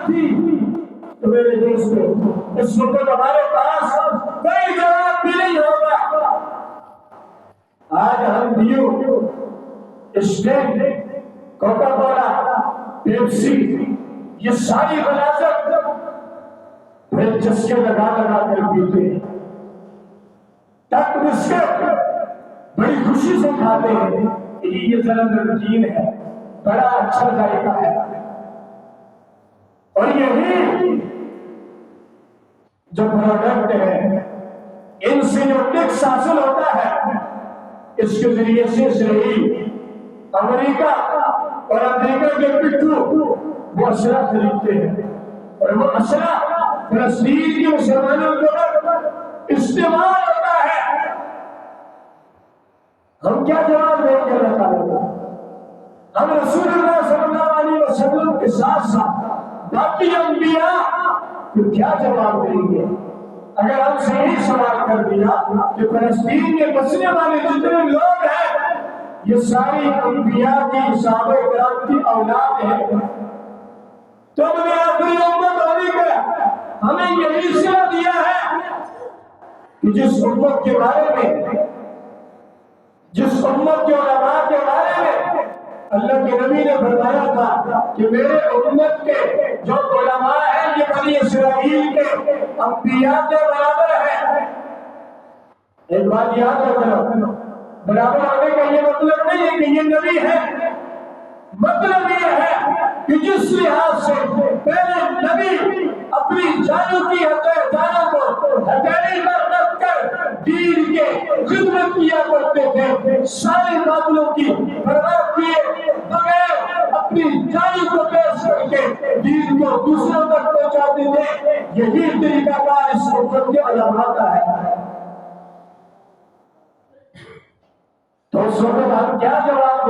تھی تو میرے دوستوں اس وقت ہمارے پاس کوئی جواب بھی نہیں ہوگا. آج ہم Dew Sting Coca Cola Pepsi یہ ساری غلاظت پھر چسکے لگا لگا کر پیتے ہیں. ٹک بسکٹ بڑی خوشی سے کھاتے ہیں. یہ ذرا نمکین ہے, بڑا اچھا ذائقہ ہے. اور یہی جو پروڈکٹ ہے ان سے جو ٹیکس حاصل ہوتا ہے اس کے ذریعے سے اسرائیل امریکہ اور امریکہ کے پٹھو وہ اسلحہ خریدتے ہیں اور وہ اسلحہ فلسطین کے مسلمانوں کو استعمال ہوتا ہے. ہم کیا جواب دیں گے اللہ تعالیٰ کو؟ ہم رسول اللہ صلی اللہ علیہ وسلم کے ساتھ ساتھ باقی انبیاء کو کیا جواب دیں گے اگر ہم سے یہی سوال کر دیا کہ فلسطین میں بسنے والے جتنے لوگ ہیں یہ ساری انبیاء کی صحابہ کرام کی اولاد ہے تو ہم نے آخری امت ہونے کا ہمیں یہی صلہ دیا ہے کہ جس امت کے بارے میں جس امت کے علماء کے بارے میں اللہ کے نبی نے فرمایا تھا کہ میرے امت کے جو علماء ہیں یہ بنی اسرائیل کے انبیاء کے برابر ہیں. ایک بات یاد رکھنا, برابر ہونے کا یہ مطلب نہیں ہے کہ یہ نبی ہے, مطلب یہ ہے کہ جس لحاظ سے پہلے نبی اپنی جانوں کی جانوں کو ہتھیلی پر رکھ کر دین کے خدمت کیا کرتے تھے, سارے معاملوں کی پرواہ کیے بغیر اپنی جانوں کو پیش کر کے دین کو دوسروں تک پہنچاتے تھے. یہی طریقہ کار اس امت کے علماء کا ہے. تو اس وقت ہم کیا جواب